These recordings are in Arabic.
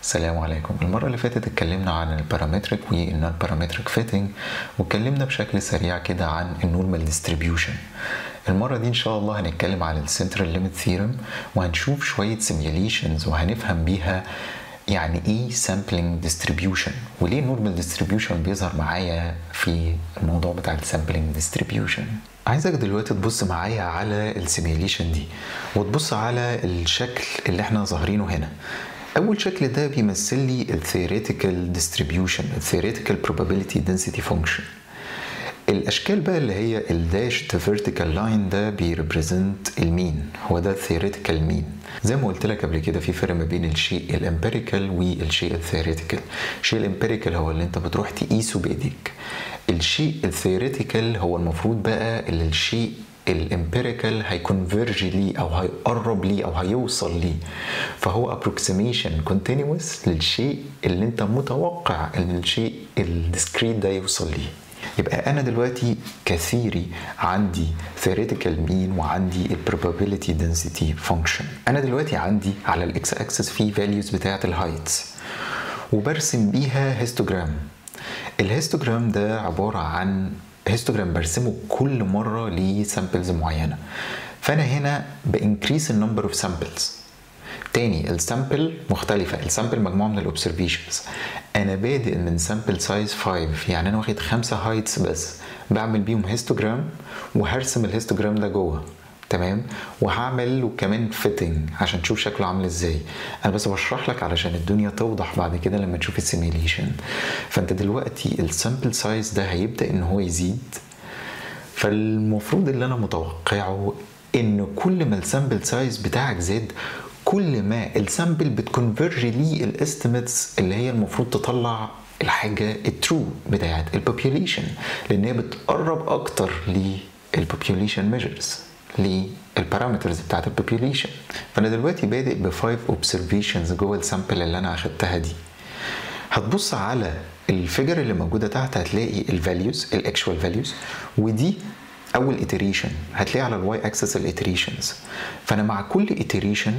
السلام عليكم. المرة اللي فاتت اتكلمنا عن البارامتريك والنون بارامتريك فيتنج، واتكلمنا بشكل سريع كده عن النورمال ديستريبيوشن. المرة دي ان شاء الله هنتكلم عن السنترال ليميت ثيرم، وهنشوف شوية سيميوليشنز وهنفهم بيها يعني ايه سامبلينج ديستريبيوشن، وليه النورمال ديستريبيوشن بيظهر معايا في الموضوع بتاع السامبلينج ديستريبيوشن. عايزك دلوقتي تبص معايا على السيميوليشن دي وتبص على الشكل اللي احنا ظاهرينه هنا. اول شكل ده بيمثل لي الثيوريتيكال ديستريبيوشن، الثيوريتيكال probability density function. الاشكال بقى اللي هي الداشد فيرتيكال لاين ده بيريبريزنت المين، هو ده الثيوريتيكال مين. زي ما قلت لك قبل كده في فرق ما بين الشيء الامبيريكال والشيء الثيوريتيكال. الشيء الامبيريكال هو اللي انت بتروح تقيسه بايديك، الشيء الثيوريتيكال هو المفروض بقى اللي الشيء الامبيريكال هيكونفيرج ليه او هيقرب ليه او هيوصل ليه، فهو approximation continuous للشيء اللي انت متوقع ان الشيء الديسكريت ده يوصل ليه. يبقى انا دلوقتي كثيري عندي theoretical mean وعندي probability density function. انا دلوقتي عندي على الاكس اكسس في values بتاعه الهايتس وبرسم بيها هيستوجرام. الهيستوجرام ده عباره عن هيستوجرام برسمه كل مره لسامبلز معينه، فانا هنا بانكريس النمبر اوف سامبلز. تاني السامبل مختلفه، السامبل مجموعه من الاوبسرفيشنز. انا بادئ من سامبل سايز 5، يعني انا واخد 5 هايتس بس، بعمل بيهم هيستوجرام وهرسم الهيستوجرام ده جوه، تمام، وهعمل له كمان فيتنج عشان تشوف شكله عامل ازاي. انا بس بشرح لك علشان الدنيا توضح بعد كده لما تشوف السيميليشن. فانت دلوقتي السامبل سايز ده هيبدا ان هو يزيد، فالمفروض اللي انا متوقعه ان كل ما السامبل سايز بتاعك زاد كل ما السامبل بتكونفيرج ليه الاستيميتس اللي هي المفروض تطلع الحاجه الترو بتاعت البوبيوليشن، لان هي بتقرب اكتر للبوبيوليشن ميجرز، للبارامترز بتاعت البوبيوليشن. فانا دلوقتي بادئ ب 5 اوبسرفيشنز جوه السامبل اللي انا اخدتها دي. هتبص على الفيجر اللي موجوده تحت هتلاقي الفاليوز، الاكشوال فاليوز، ودي اول iteration هتلاقي على الواي اكسس الاتريشنز. فانا مع كل iteration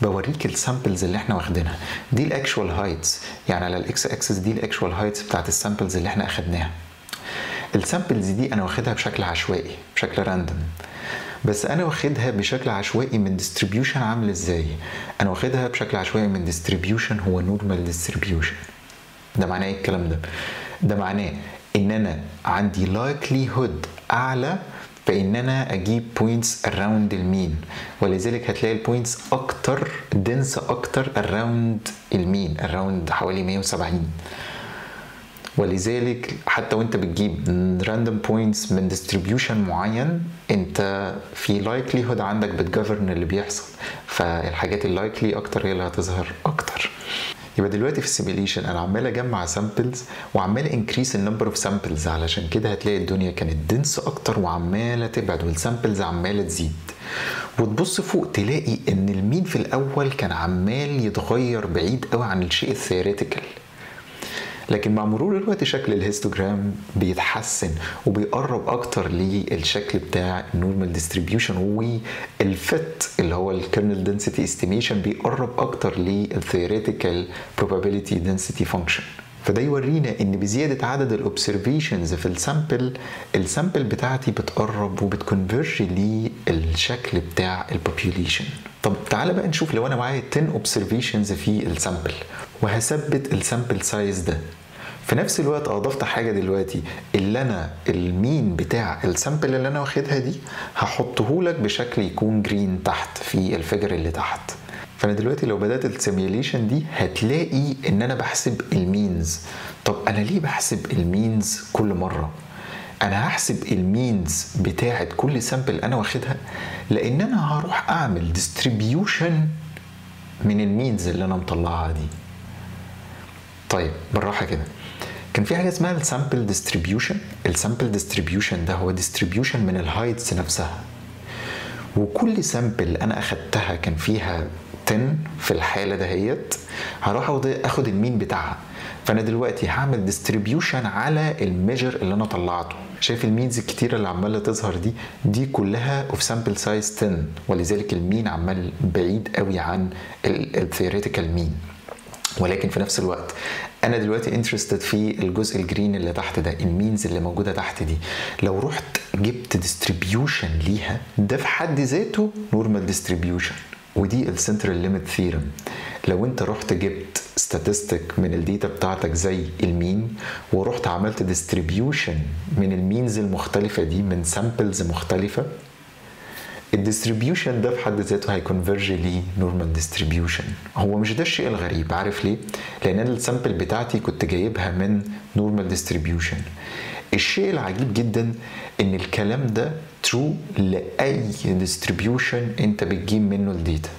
بوريك السامبلز اللي احنا واخدينها، دي الاكشوال هايتس، يعني على الاكس اكسس دي الاكشوال هايتس بتاعت السامبلز اللي احنا اخدناها. السامبلز دي انا واخدها بشكل عشوائي، بشكل راندوم، بس انا واخدها بشكل عشوائي من ديستريبيوشن عامل ازاي؟ انا واخدها بشكل عشوائي من ديستريبيوشن هو نورمال ديستريبيوشن. ده معناه ايه الكلام ده؟ ده معناه ان انا عندي likelihood اعلى فان انا اجيب بوينتس اراوند المين، ولذلك هتلاقي البوينتس اكتر دنس اكتر اراوند المين، اراوند حوالي 170. ولذلك حتى وانت بتجيب راندوم بوينتس من ديستريبيوشن معين انت في لايكلي عندك بتجفرن اللي بيحصل، فالحاجات اللايكلي اكتر هي اللي هتظهر اكتر. يبقى دلوقتي في السيميليشن انا عمال اجمع سامبلز وعمال انكريس النمبر اوف سامبلز، علشان كده هتلاقي الدنيا كانت دنس اكتر وعماله تبعد والسامبلز عماله تزيد. وتبص فوق تلاقي ان المين في الاول كان عمال يتغير بعيد قوي عن الشيء الثيوريتيكال، لكن مع مرور الوقت شكل الهيستوجرام بيتحسن وبيقرب اكتر للشكل بتاع النورمال ديستريبيوشن، والفت اللي هو الكيرنل دنسيتي استيميشن بيقرب اكتر للثيوريتيكال probability density function. فده يورينا ان بزياده عدد الاوبسرفيشنز في السامبل بتاعتي بتقرب وبتكونفيرج للشكل بتاع البوبيوليشن. طب تعالى بقى نشوف لو انا معايا 10 اوبسرفيشنز في السامبل وهثبت السامبل سايز ده، في نفس الوقت اضفت حاجه دلوقتي اللي انا المين بتاع السامبل اللي انا واخدها دي هحطه لك بشكل يكون جرين تحت في الفيجر اللي تحت. فانا دلوقتي لو بدات السيميوليشن دي هتلاقي ان انا بحسب المينز. طب انا ليه بحسب المينز كل مره؟ انا هحسب المينز بتاعه كل سامبل انا واخدها لان انا هروح اعمل ديستريبيوشن من المينز اللي انا مطلعها دي. طيب بالراحه كده، كان في حاجه اسمها السامبل ديستريبيوشن. السامبل ديستريبيوشن ده هو ديستريبيوشن من الهايتس نفسها، وكل سامبل انا اخدتها كان فيها 10 في الحاله دهيت هروح اخد المين بتاعها. فانا دلوقتي هعمل ديستريبيوشن على الميجر اللي انا طلعته. شايف المينز الكتيره اللي عماله تظهر دي كلها اوف سامبل سايز 10، ولذلك المين عمال بعيد قوي عن الثيوريتيكال مين. ولكن في نفس الوقت انا دلوقتي انترستد في الجزء الجرين اللي تحت ده، المينز اللي موجوده تحت دي. لو رحت جبت ديستريبيوشن ليها، ده في حد ذاته نورمال ديستريبيوشن، ودي السنترال ليميت ثيرم. لو انت رحت جبت statistic من الداتا بتاعتك زي المين، ورحت عملت ديستريبيوشن من المينز المختلفه دي من سامبلز مختلفه، الديستريبيوشن ده في حد ذاته هيكونفرج لي نورمال ديستريبيوشن. هو مش ده الشيء الغريب، عارف ليه؟ لان انا السامبل بتاعتي كنت جايبها من نورمال ديستريبيوشن. الشيء العجيب جدا ان الكلام ده ترو لاي ديستريبيوشن انت بتجيب منه الداتا.